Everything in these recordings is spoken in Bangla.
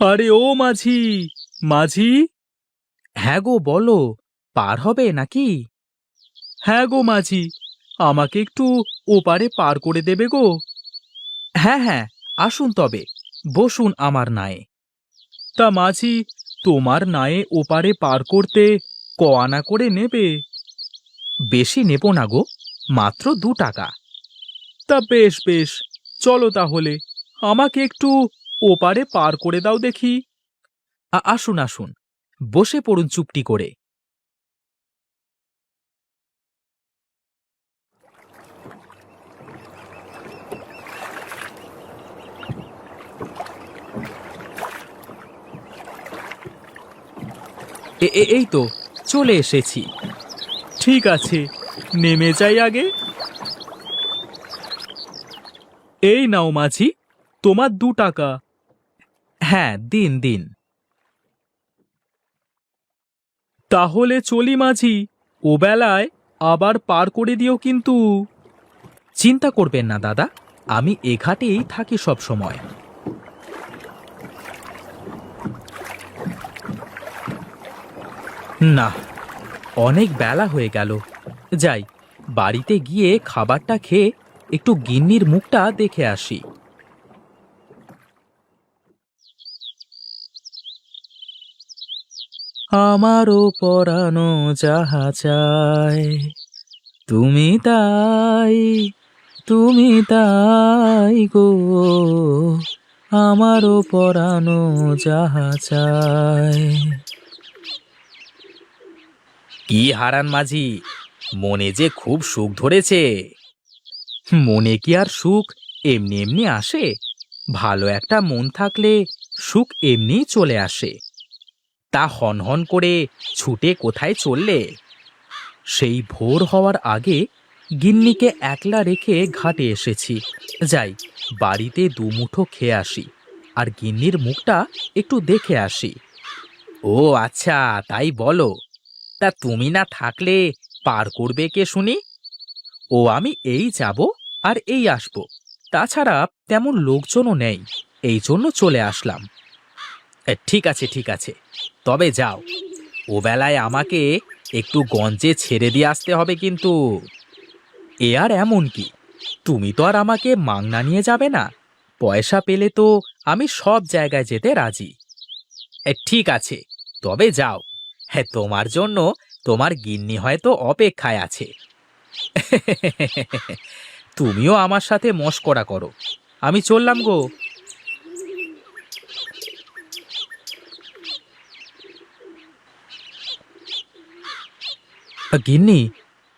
আরে ও মাঝি, মাঝি। হ্যাঁ গো, বলো, পার হবে নাকি? হ্যাঁ গো মাঝি, আমাকে একটু ওপারে পার করে দেবে গো। হ্যাঁ হ্যাঁ, আসুন তবে, বসুন আমার নায়ে। তা মাঝি, তোমার নায়ে ওপারে পার করতে ক আনা করে নেবে? বেশি নেব না গো, মাত্র 2 টাকা। তা বেশ বেশ, চলো তাহলে, আমাকে একটু ওপারে পার করে দাও দেখি। আসুন আসুন, বসে পড়ুন চুপটি করে। এই তো চলে এসেছি। ঠিক আছে, নেমে যাই আগে। এই নাও মাঝি, তোমার 2 টাকা। হ্যাঁ, দিন দিন। তাহলে চলি মাঝি, ও বেলায় আবার পার করে দিও কিন্তু। চিন্তা করবেন না দাদা, আমি এ ঘাটেই থাকি সব সময়। না, অনেক বেলা হয়ে গেল। যাই, বাড়িতে গিয়ে খাবারটা খেয়ে একটু গিন্নির মুখটা দেখে আসি। আমারও পরানো যাহা চায়, তুমি তাই, তুমি তাই গো, আমারও পরানো যাহা চায়। কি হারান মাঝি, মনে যে খুব সুখ ধরেছে। মনে কি আর সুখ এমনি এমনি আসে? ভালো একটা মন থাকলে সুখ এমনিই চলে আসে। তা হনহন করে ছুটে কোথায় চললে? সেই ভোর হওয়ার আগে গিন্নিকে একলা রেখে ঘাটে এসেছি। যাই, বাড়িতে দুমুঠো খেয়ে আসি, আর গিন্নির মুখটা একটু দেখে আসি। ও আচ্ছা, তাই বলো। তা তুমি না থাকলে পার করবে কে শুনি? ও আমি এই যাব আর এই আসব, তাছাড়া তেমন লোকজনও নেই, এই জন্য চলে আসলাম। ঠিক আছে ঠিক আছে, তবে যাও, ও বেলায় আমাকে একটু গঞ্জে ছেড়ে দিয়ে আসতে হবে কিন্তু। এ আর এমন কি, তুমি তো আর আমাকে মাংনা নিয়ে যাবে না। পয়সা পেলে তো আমি সব জায়গায় যেতে রাজি। ঠিক আছে, তবে যাও। হ্যাঁ, তোমার জন্য তোমার গিন্নি হয়তো অপেক্ষায় আছে। তুমিও আমার সাথে মশকরা করো, আমি চললাম গো। গিন্নি,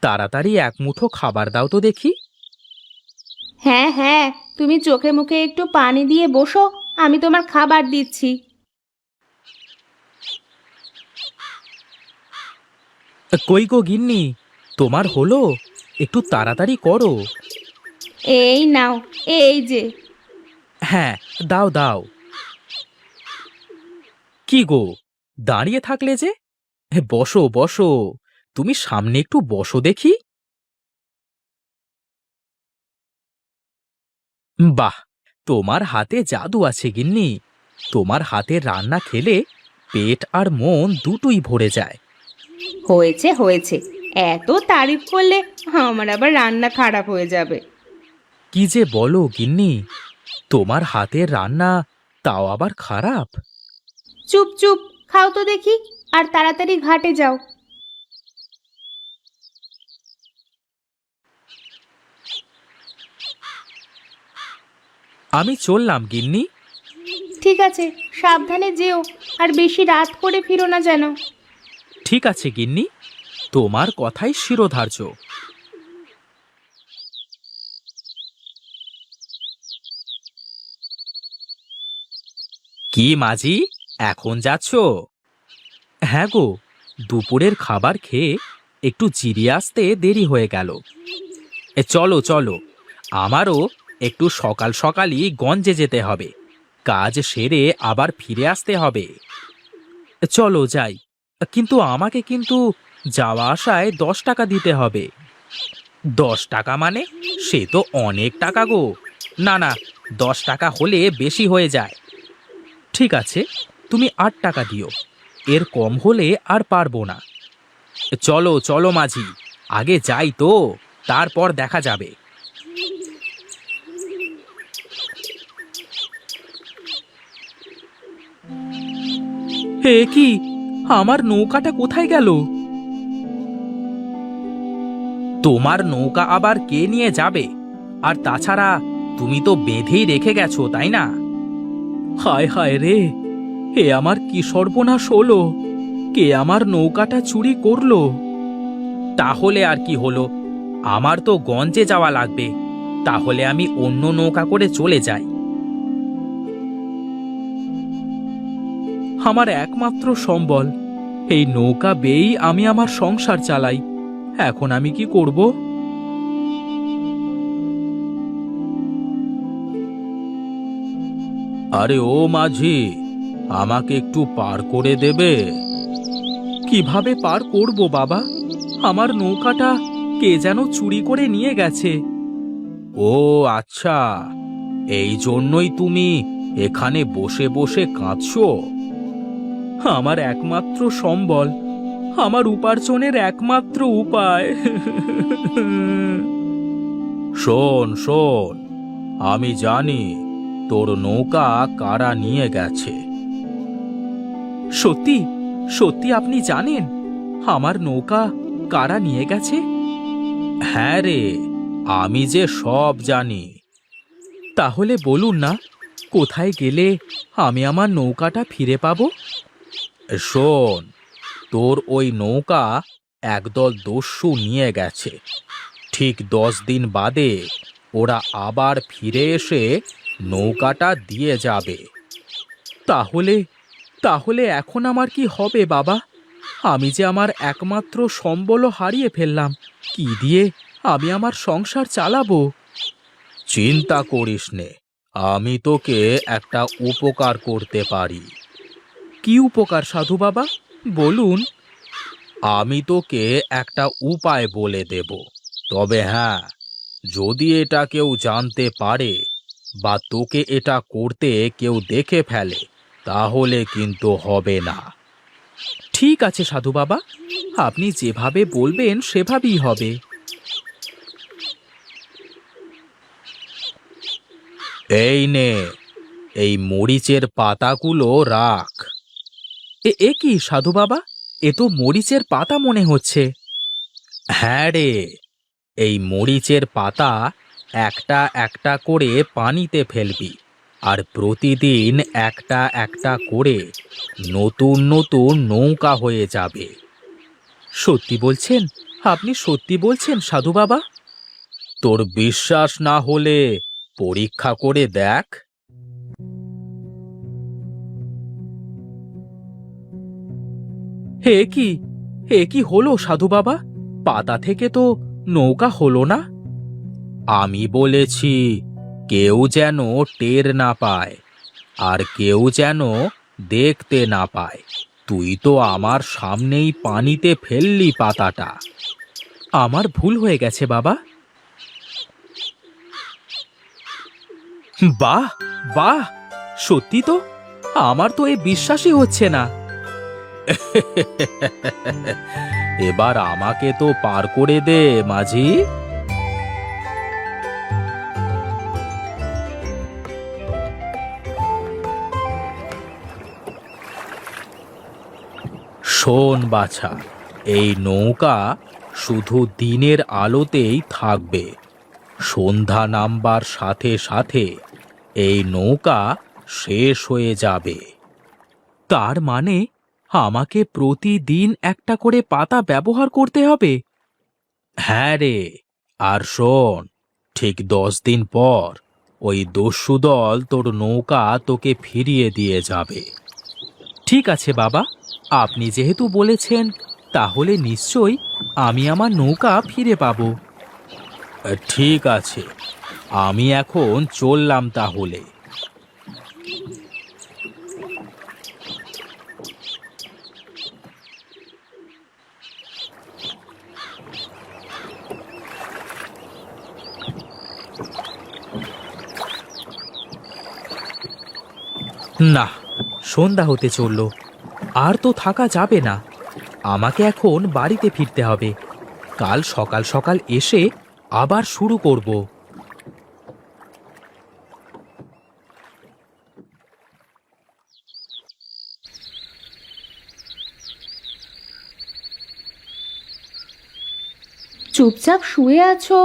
তাড়াতাড়ি এক মুঠো খাবার দাও তো দেখি। হ্যাঁ হ্যাঁ, তুমি চোখে মুখে একটু পানি দিয়ে বসো, আমি তোমার খাবার দিচ্ছি। কই গো গিন্নি, তোমার হলো? একটু তাড়াতাড়ি করো। এই নাও, এই যে। হ্যাঁ, দাও দাও। কি গো, দাঁড়িয়ে থাকলে যে? বসো বসো, তুমি সামনে একটু বসো দেখি। বাহ, তোমার হাতে জাদু আছে গিন্নি। তোমার হাতের রান্না খেলে পেট আর মন দুটোই ভরে যায়। হয়েছে হয়েছে, এত তারিফ করলে আমার আবার রান্না খারাপ হয়ে যাবে। কি যে বলো গিন্নি, তোমার হাতের রান্না তাও আবার খারাপ? চুপ চুপ, খাও তো দেখি, আর তাড়াতাড়ি ঘাটে যাও। আমি চললাম গিন্নি। ঠিক আছে, সাবধানে যেও, আর বেশি রাত করে ফিরো না যেন। ঠিক আছে গিন্নি, তোমার কথাই শিরোধার্য। কি মাঝি, এখন যাচ্ছ? হ্যাঁ গো, দুপুরের খাবার খেয়ে একটু জিরিয়ে আসতে দেরি হয়ে গেল। চলো চলো, আমারও একটু সকাল সকালই গঞ্জে যেতে হবে, কাজ সেরে আবার ফিরে আসতে হবে। চলো যাই, কিন্তু আমাকে কিন্তু যাওয়া আসায় 10 টাকা দিতে হবে। 10 টাকা মানে? সে তো অনেক টাকা গো। না না, 10 টাকা হলে বেশি হয়ে যায়। ঠিক আছে, তুমি 8 টাকা দিও, এর কম হলে আর পারবো না। চলো চলো মাঝি, আগে যাই তো, তারপর দেখা যাবে। হে কি, আমার নৌকাটা কোথায় গেল? তোমার নৌকা আবার কে নিয়ে যাবে? আর তাছাড়া তুমি তো বেঁধেই রেখে গেছো, তাই না? হায় হায় রে, এ আমার কি সর্বনাশ হলো! কে আমার নৌকাটা চুরি করলো? তাহলে আর কি হলো, আমার তো গঞ্জে যাওয়া লাগবে, তাহলে আমি অন্য নৌকা করে চলে যাই। আমার একমাত্র সম্বল, এই নৌকা বেয়েই আমি আমার সংসার চালাই। এখন আমি কি করব? আরে ও মাঝি, আমাকে একটু পার করে দেবে? কিভাবে পার করব বাবা? আমার নৌকাটা কে যেন চুরি করে নিয়ে গেছে। ও আচ্ছা, এই জন্যই তুমি এখানে বসে বসে কাঁদছো? আমার একমাত্র সম্বল, আমার উপার্জনের একমাত্র উপায়। শোন শোন, আমি জানি তোর নৌকা কারা নিয়ে গেছে। সত্যি সত্যি আপনি জানেন আমার নৌকা কারা নিয়ে গেছে? হ্যাঁ রে, আমি যে সব জানি। তাহলে বলুন না, কোথায় গেলে আমি আমার নৌকাটা ফিরে পাবো? শোন, তোর ওই নৌকা একদল দস্যু নিয়ে গেছে। ঠিক 10 দিন বাদে ওরা আবার ফিরে এসে নৌকাটা দিয়ে যাবে। তাহলে তাহলে এখন আমার কি হবে বাবা? আমি যে আমার একমাত্র সম্বলও হারিয়ে ফেললাম। কি দিয়ে আমি আমার সংসার চালাবো? চিন্তা করিস নে, আমি তোকে একটা উপকার করতে পারি। কি উপকার সাধু বাবা, বলুন। আমি তোকে একটা উপায় বলে দেব, তবে হ্যাঁ, যদি এটা কেউ জানতে পারে বা তোকে এটা করতে কেউ দেখে ফেলে, তাহলে কিন্তু হবে না। ঠিক আছে সাধু বাবা, আপনি যেভাবে বলবেন সেভাবেই হবে। এই নে, এই মরিচের পাতাগুলো রাখ। এ কি সাধু বাবা, এ তো মরিচের পাতা মনে হচ্ছে। হ্যাঁ রে, এই মরিচের পাতা একটা একটা করে পানিতে ফেলবি, আর প্রতিদিন একটা একটা করে নতুন নতুন নৌকা হয়ে যাবে। সত্যি বলছেন? আপনি সত্যি বলছেন সাধু বাবা? তোর বিশ্বাস না হলে পরীক্ষা করে দেখ। হে কি, এ কি হলো সাধু বাবা? পাতা থেকে তো নৌকা হলো না। আমি বলেছি কেউ যেন টের না পায়, আর কেউ যেন দেখতে না পায়। তুই তো আমার সামনেই পানিতে ফেললি পাতাটা। আমার ভুল হয়ে গেছে বাবা। বাহ বাহ, সত্যি তো, আমার তো এ বিশ্বাসই হচ্ছে না। এবার আমাকে তো পার করে দে মাঝি। শোন বাছা, এই নৌকা শুধু দিনের আলোতেই থাকবে। সন্ধ্যা নামবার সাথে সাথে এই নৌকা শেষ হয়ে যাবে। তার মানে আমাকে প্রতিদিন একটা করে পাতা ব্যবহার করতে হবে? হ্যাঁ রে, আর শোন, ঠিক 10 দিন পর ওই দস্যু দল তোর নৌকা তোকে ফিরিয়ে দিয়ে যাবে। ঠিক আছে বাবা, আপনি যেহেতু বলেছেন, তাহলে নিশ্চয়ই আমি আমার নৌকা ফিরে পাবো। ঠিক আছে, আমি এখন চললাম তাহলে। না, সন্ধ্যা হতে চলল, আর তো থাকা যাবে না। আমাকে এখন বাড়িতে ফিরতে হবে। কাল সকাল সকাল এসে আবার শুরু করব। চুপচাপ শুয়ে আছো,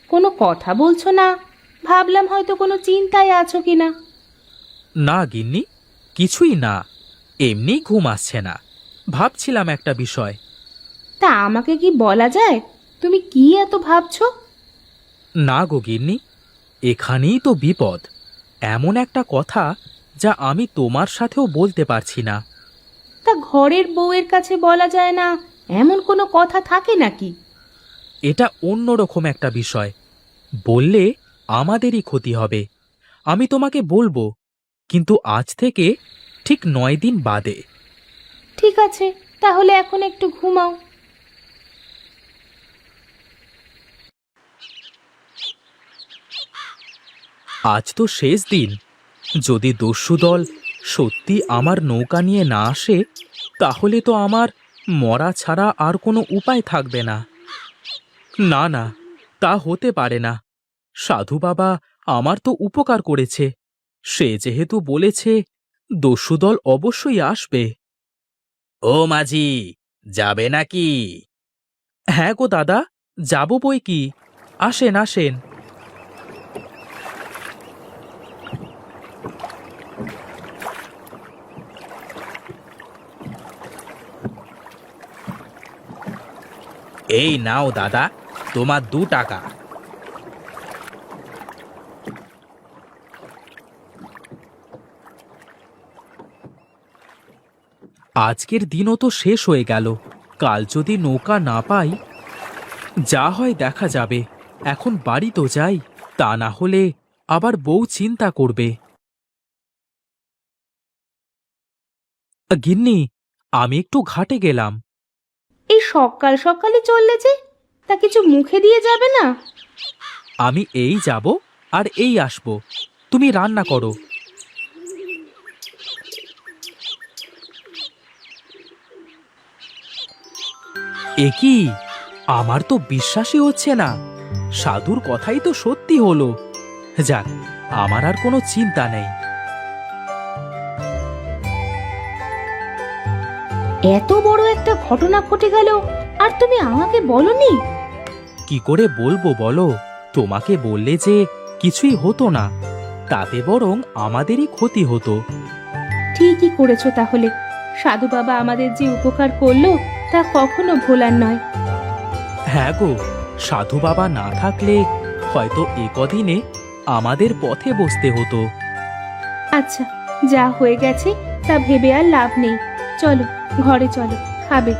কোনো কথা বলছো না। ভাবলাম হয়তো কোনো চিন্তায় আছো কিনা। না গিন্নি, কিছুই না, এমনি ঘুম আসছে না, ভাবছিলাম একটা বিষয়। তা আমাকে কি বলা যায়? তুমি কি এত ভাবছো? না গো গিন্নি, এখানেই তো বিপদ। এমন একটা কথা যা আমি তোমার সাথেও বলতে পারছি না। তা ঘরের বউয়ের কাছে বলা যায় না, এমন কোনো কথা থাকে নাকি? এটা অন্যরকম একটা বিষয়, বললে আমাদেরই ক্ষতি হবে। আমি তোমাকে বলবো, কিন্তু আজ থেকে ঠিক 9 দিন বাদে। ঠিক আছে, তাহলে এখন একটু ঘুমাও। আজ তো শেষ দিন। যদি দস্যু দল সত্যি আমার নৌকা নিয়ে না আসে, তাহলে তো আমার মরা ছাড়া আর কোনো উপায় থাকবে না। না না, তা হতে পারে না। সাধু বাবা আমার তো উপকার করেছে, সে যেহেতু বলেছে দস্যু দল অবশ্যই আসবে। ও মাঝি, যাবে নাকি? হ্যাঁ গো দাদা, যাব বই কি। আসেন আসেন। এই নাও দাদা, তোমার 2 টাকা। আজকের দিনও তো শেষ হয়ে গেল। কাল যদি নৌকা না পাই, যা হয় দেখা যাবে। এখন বাড়ি তো যাই, তা না হলে আবার বউ চিন্তা করবে। গিন্নি, আমি একটু ঘাটে গেলাম। এই সকাল সকালই চললে যে, তা কিছু মুখে দিয়ে যাবে না? আমি এই যাব আর এই আসব, তুমি রান্না করো। এ কি, আমার তো বিশ্বাসই হচ্ছে না। সাধুর কথাই তো সত্যি হলো। যাক, আমার আর কোনো চিন্তা নেই। এত বড় একটা ঘটনা ঘটে গেল, আর তুমি আমাকে বলনি? কি করে বলবো বলো? তোমাকে বললে যে কিছুই হতো না, তাতে বরং আমাদেরই ক্ষতি হতো। ঠিকই করেছো তাহলে। সাধু বাবা আমাদের যে উপকার করলো, তা কখনো ভোলার নয়। হ্যাঁ গো, সাধু বাবা না থাকলে হয়তো এ কদিনে আমাদের পথে বসতে হতো। আচ্ছা, যা হয়ে গেছে তা ভেবে আর লাভ নেই। চলো, ঘরে চলো, খাবে।